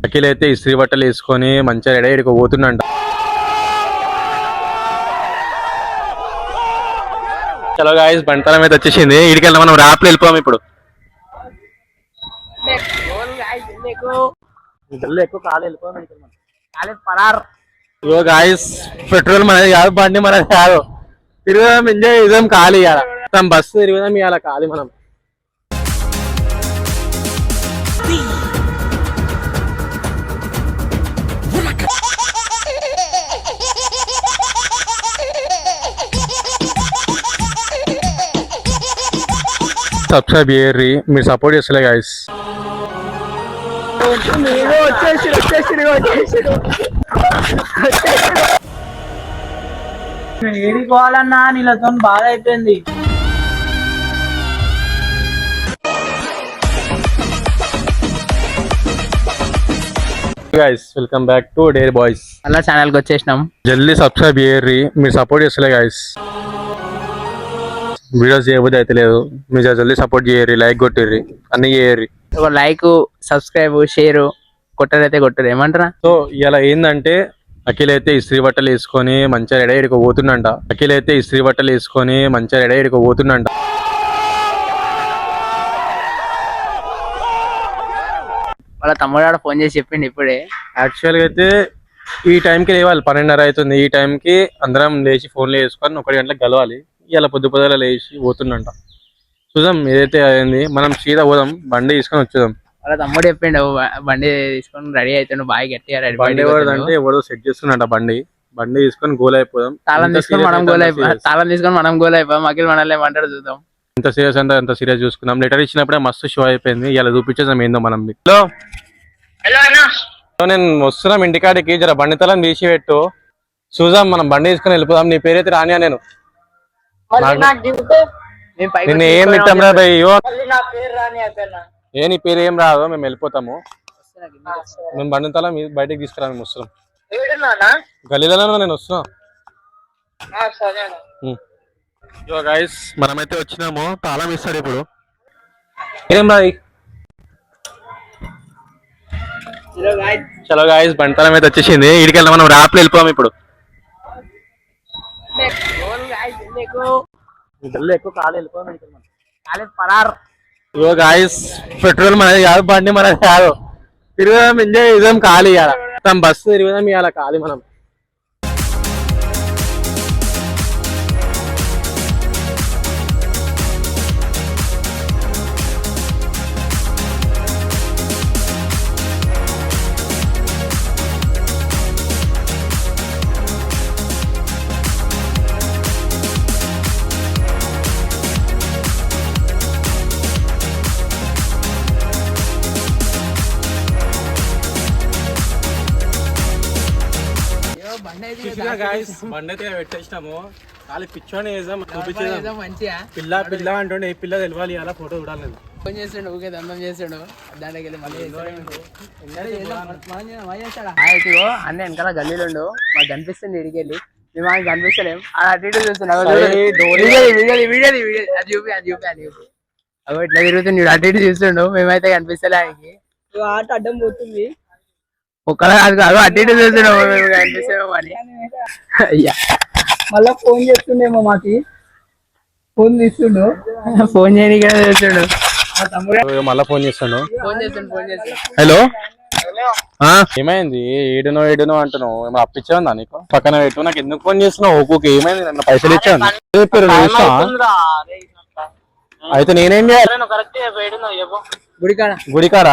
అఖిల్ అయితే ఇస్త్రీ బట్టలు వేసుకొని మంచిగా రెడీ ఇక్కడికి పోతుండంట. చలో గాయ్స్, బంటలం అయితే వచ్చేసింది. ఇడికెళ్ళి మనం ర్యాప్ లో వెళ్ళిపోయాం ఇప్పుడు. ఇగో గాయ్స్, పెట్రోల్ మనది కాదు, బండి మనది కాదు. తిరుగుదాం, ఎంజాయ్ చేద్దాం, ఖాళీ ఇవ్వాలి మొత్తం బస్సు తిరుగుదాం ఇవాళ ఖాళీ మనం. సబ్స్క్రైబ్ చేయర్రి, మీరు సపోర్ట్ చేస్తలే గాయస్. ఏడిపోవాలన్నా నీళ్ళతో బాధ అయిపోయింది. Guys, welcome back to diary boys. అలా ఛానల్ కి వచ్చేసినాం. జల్దీ సబ్స్క్రైబ్ చేయర్రి, మీరు సపోర్ట్ చేస్తలే గాయస్. వీడియోస్ చేయబోతే అయితే లేదు, మీరు జల్దీ సపోర్ట్ చేయర్రి, లైక్ కొట్టిర్రి, అన్ని చేయర్రి. ఒక లైక్, సబ్స్క్రైబ్, షేర్ కొట్టరైతే కొట్టరు, ఏమంటారా? సో ఇలా ఏంటంటే అఖిల్ అయితే ఇస్త్రీ బట్టలు వేసుకొని మంచిగా రెడీ ఇక్కడికి పోతుండంట. అఖిల్ అయితే ఇస్త్రీ బట్టలు వేసుకొని మంచిగా రెడీ ఇక్కడికి పోతుండంట. వాళ్ళ తమ్ముడు ఫోన్ చేసి చెప్పిండు ఇప్పుడే. యాక్చువల్గా అయితే ఈ టైంకి లేవాలి, 12:30 అవుతుంది. ఈ టైంకి అందరం లేచి ఫోన్లో వేసుకొని 1 గంటలకు కలవాలి. ఇలా పొద్దుల లేచి పోతుండంట. చూద్దాం ఏదైతే అయింది, మనం సీదా పోదాం, బండి తీసుకొని వచ్చేదాం. వాళ్ళ తమ్ముడు చెప్పిండు బండి తీసుకొని రెడీ అవుతుండు, బాగా గట్టిగా రెడీ. బండి ఎవరిదంటే ఎవరో సెట్ చేస్తున్నట, బండి తీసుకొని గోల్ అయిపోదాం. తాళం తీసుకొని మనం గోల్ అయిపోయాం. అఖిల్ మనల్ని ఏమంటాడు చూద్దాం. ఎంత సీరియస్ అంటే అంత సీరియస్ చూసుకుందాం. లెటర్ ఇచ్చినప్పుడే మస్తు షో అయిపోయింది, ఇలా చూపించేసాం ఏందో మనం. హలో, నేను వస్తున్నాం ఇంటికాడికి, జర బండి తలం తీసి పెట్టు, చూద్దాం, మనం బండి తీసుకొని వెళ్ళిపోదాం. నీ పేరైతే రానియా, నేను నిన్న ఏం తిట్టాం రా భయ్యో, ఏ నీ పేరు ఏం రాదు, మేము వెళ్ళిపోతాము. మేము బండి తలం బయటకు తీసుకురా, మేము వస్తున్నాం. గలీలలో నేను వస్తున్నా. యో గైస్, మనమైతే వచ్చినాము, తాళం ఇస్తాడు ఇప్పుడు. ఏం రాయి. చలో గాయస్, బంటలం అయితే వచ్చేసింది. ఇడికెళ్ళి మనం ర్యాప్ లో వెళ్ళిపోయాం ఇప్పుడు. ఇగో గాయస్, పెట్రోల్ మనది కాదు, బండి మనది కాదు. తిరుగుదాం, ఎంజాయ్ చేద్దాం, ఖాళీ ఇవ్వాలి మొత్తం బస్సు తిరుగుదాం ఇవాళ ఖాళీ మనం. బండి అయితే పెట్టేసినాము, ఖాళీ పిచ్చోని వేసాం, చూపించేదాం. పిల్ల పిల్ల అంటుండే, ఏ పిల్ల తెలియాలి, అలా ఫోటో చూడాలి. ఫోన్ చేస్తుండు, ఊకే దండం చేస్తుండు, దాంట్లోకి వెళ్ళి మళ్ళీ అన్న వెనకాల గల్లీలుండు, మాకు కనిపిస్తుంది. ఇడికి వెళ్ళి మేము మాకు కనిపిస్తలేం, అటు ఇటు చూస్తున్నాం. అది చూపి అవి ఇట్లా తిరుగుతుండు, అటు ఇటు చూస్తుండు, మేమైతే కనిపిస్తలే. ఆయనకి ఆట అడ్డం పోతుంది, ఒక్కలా కాదు అటు ఇటు చూస్తున్నాం, మేము కనిపిస్తామో అని. అయ్యా, మళ్ళా ఫోన్ చేస్తుండేమో, మాకి ఫోన్ తీస్తుండు, ఫోన్ చేయడానికి చేస్తుండు. మళ్ళా ఫోన్ చేస్తాను. హలో, ఏమైంది? ఏడునో అంటున్నావు, ఏమో అప్పిచ్చావుందా నీకు? పక్కన పెట్టు, నాకు ఎందుకు ఫోన్ చేస్తున్నావు? ఒక్కొక్క ఏమైంది? నన్ను పైసలు ఇచ్చాను అయితే నేనేం చేయాలి? గుడికాడా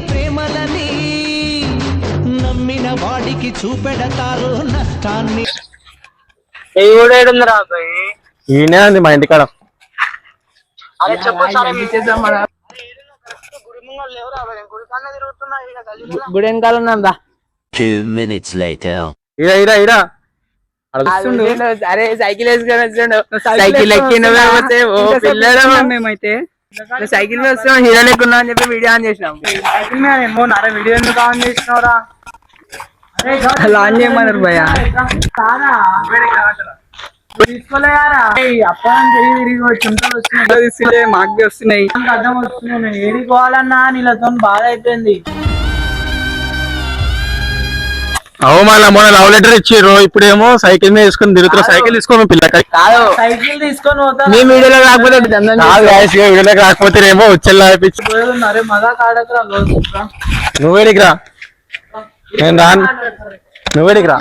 ప్రేమలని నమ్మిన వాడికి చూపెడతారు నష్టాన్ని. ఈయనే ఉంది మా ఇంటికాడ. గుడి వెనకాల ఉందా? 2 minutes later. ఇరా అరే సైకిల్ వేసుకొని వచ్చాడు, సైకిల్ ఎక్కి ఓ పిల్లలు మేమైతే సైకిల్ మీద వస్తాం, హీరో లేకున్నా అని చెప్పి వీడియో ఆన్ చేసినాం. సైకిల్ మీద ఏమో వీడియో ఎందుకు ఆన్ చేసినావురా? ఆన్ చేయమన్నారు భయ్యా. తీసుకోలేరా అప్పటి చెమటలు వస్తున్నాయి మాకు వస్తున్నాయి అర్థం వస్తున్నాయి ఏడికి పోవాలన్నా నీళ్ళతో బాధ అయిపోయింది. అవు మళ్ళీ మొన్న లవ్ లెటర్ ఇచ్చిర్రు, ఇప్పుడేమో సైకిల్ మీద తీసుకొని తిరుగుతున్నా. సైకిల్ తీసుకోను పిల్లకి కాదు సైకిల్ తీసుకొని పోతాను మీ వీడియోలో రాకపోతే వీడియోలోకి రాకపోతే ఏమో వచ్చేలా అనిపించి అరే మజా కాడకరా నువ్వేడికి రా, నేను రాను, నువ్వేడికి రా.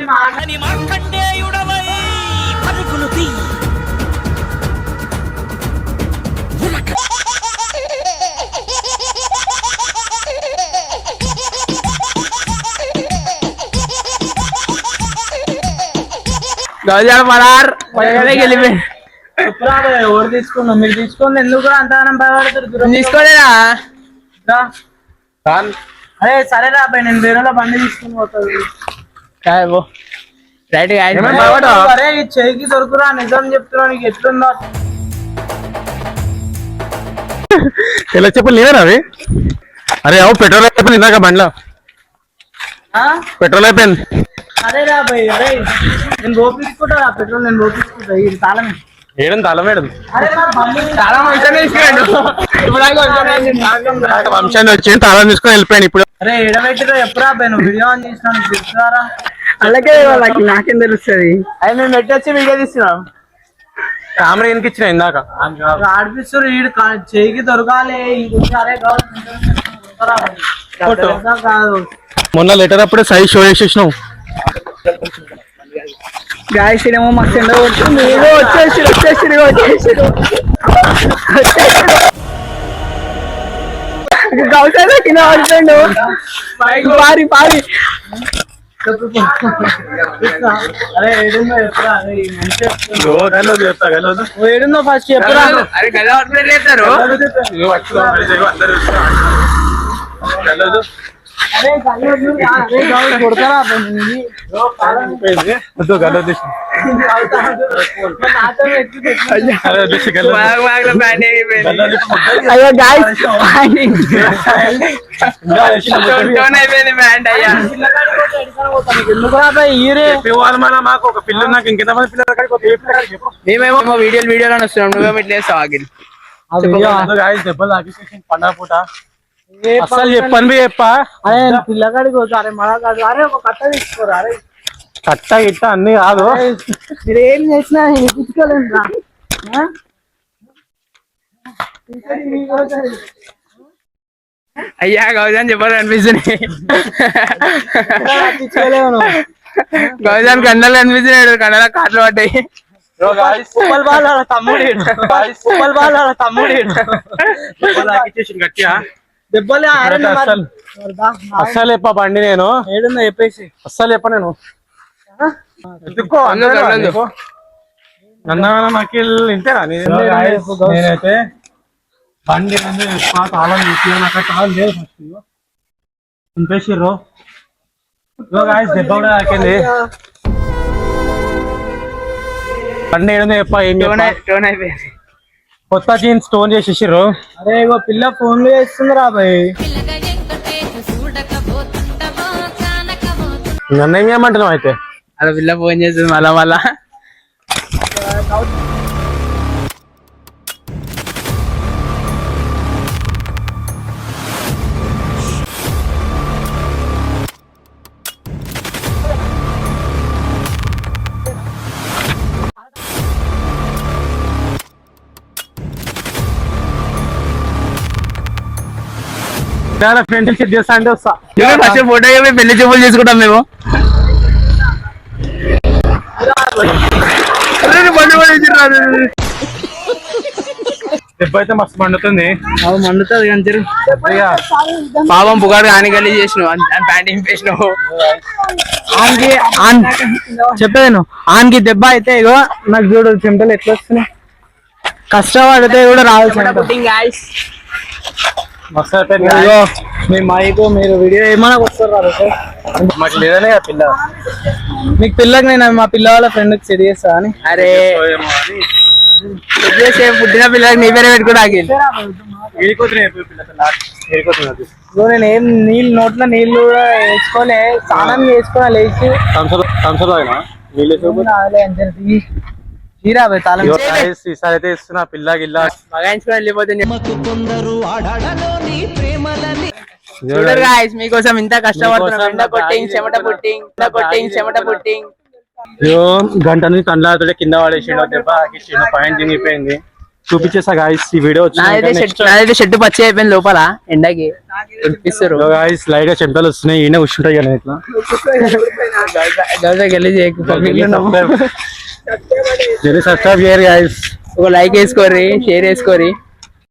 ఎవరు తీసుకున్నాం మీరు తీసుకుంది ఎందుకు కూడా అంతగానం భయపడతారు తీసుకోలేదా అరే సరేరా అబ్బాయి నేను వేరేలా బండి తీసుకుని పోతాను అరే ఈ చెయ్యికి దొరుకురా నిజం చెప్తున్నా నీకు ఎట్లుందో ఎలా చెప్పు లేరా అవి. అరే అవు పెట్రోల్ అయిపోయింది ఇందాక బండిలో, పెట్రోల్ అయిపోయింది. అరే రా అబ్బాయి అరే నేను పోపించుకుంటా పెట్రోల్ నేను పోపించుకుంటా ఇది తాళం ఏడం తాళం వేయడం వంశాన్ని వచ్చి తాళం తీసుకొని వెళ్ళిపోయాను. ఇప్పుడు అరే ఎడబెట్టిరో ఎప్పుడా అబ్బాయి నువ్వు వీడియో ఆన్ చేసినాను తెలుసురా అలాగే వాళ్ళకి నాకేం తెలుస్తుంది. అది మేము పెట్టొచ్చి వీడియో తీస్తున్నాం. కెమెరా ఎందుకు ఇచ్చిన ఇందాక ఆడిపిస్తారు వీడు చెయ్యికి దొరకాలి ఇంకోసారి కాదు. మొన్న లెటర్ అప్పుడే సైజ్ షో చేసేసినావు. గాయస్ ఏమో మాకు ఎండ కొడుతుంది, ఏదో వచ్చేసి గౌసాల కింద పడిపోయిండు పారి అరే ఏడుందో చెప్పురా ఏడుందో ఫస్ట్ చెప్పురా. అరే కొడతారా అయ్యో గాయస్ మాకు ఒక పిల్ల నాకు ఇంకెంతమంది పిల్లలు మేమేమో వీడియోలో వస్తున్నాం నువ్వేమో ఇట్లా వేస్తావు ఆగిల్ దెబ్బలు తాకిసేసి పండగ పూట అసలు చెప్పను చెప్పా. అరే పిల్లగాడికి పోతా అరే మళ్ళా కాదు అరే ఒక కట్ట తీసుకోరా. అరే కట్ట గిట్ట అన్ని కాదు, మీరు ఏం చేసినా తీసుకోలేదు అయ్యా గౌజాన్ చెప్పాలి అనిపిస్తుంది. గౌజాన్ కండలు అనిపిస్తున్నాడు, కండల కాట్లు పడ్డాయి. గట్టిగా దెబ్బలే అస్సలు చెప్ప బండి నేను ఏడుందో చెప్పేసి అస్సలు చెప్ప నేను నన్నకి ఇంతేనా నేనైతే బండి తాళం తీసి నాకు తాళం లేదు ఫస్ట్ నింపేసిర్రు. దెబ్బ కూడా తాకింది. బండి ఏడుందో చెప్ప ఏం టోన్ అయిపోయింది. కొత్త జీన్స్ స్టోన్ చేసేసిర్రు. అరే ఇగో పిల్ల ఫోన్లు చేస్తుంది రా బాయ్. నన్ను ఏం చేయమంటున్నావు అయితే? అలా పిల్ల ఫోన్ చేస్తుంది మళ్ళా ఫ్రెండ్ చెక్ చేస్తా అంటే వస్తా. ఫస్ట్ ఫోటో పెళ్లి చూపులు చేసుకుంటాం మేము. దెబ్బ అయితే మస్తు మండుతుంది. మండుతుంది కానీ పాపం పుగాడు ఆని గల్లీ చేసినావు ప్యాంట్ ఇంపేసినావు. చెప్పాను ఆన్కి దెబ్బ అయితే ఇగో నాకు చూడు చెమటలు ఎట్లా వస్తున్నాయి. కష్టపడితే కూడా రావాల్సి మీ మైకు మీరు వీడియో ఏమైనా వస్తారు మాకు లేదనే పిల్ల. మీకు పిల్లకి నేను మా పిల్ల వాళ్ళ ఫ్రెండ్కి సెట్ చేస్తా అని. అరే పుట్టిన పిల్లలకి నీ పేరే పెట్టుకుని నేను ఏం నీళ్ళు నోట్లో నీళ్ళు కూడా వేసుకోలే, స్నానం చేసుకున్నా లేచి తీరా పోయి తాళం ఇగో guys, ఈసారి అయితే ఇస్తున్నా పిల్ల గిల్ల. మగాయించుకొని వెళ్ళిపోతే మకు కొందరు ఆడడలోని ప్రేమలని చూడరు guys, మీకోసం ఇంత కష్టపడుతున్నాం. ఎండ కొట్టింగ్ చెమట పుట్టింగ్ అయ్యో గంట నుంచి కండ్లాడుతుంటే కింద పడేసిండు దెబ్బ ఆకించిండు పాయింట్ దిగిపోయింది. చూపించేసా గాయస్ ఈ వీడియో నాదైతే షర్ట్ పచ్చి అయిపోయింది లోపల ఎండకి చూపిస్తారు. గాయస్ లైట్ గా చెమటలు వస్తున్నాయి. ఈయన కూర్చుంటాయి కదా ఇట్లా. ఒక లైక్ వేసుకోర్రి, షేర్ వేసుకోర్రి.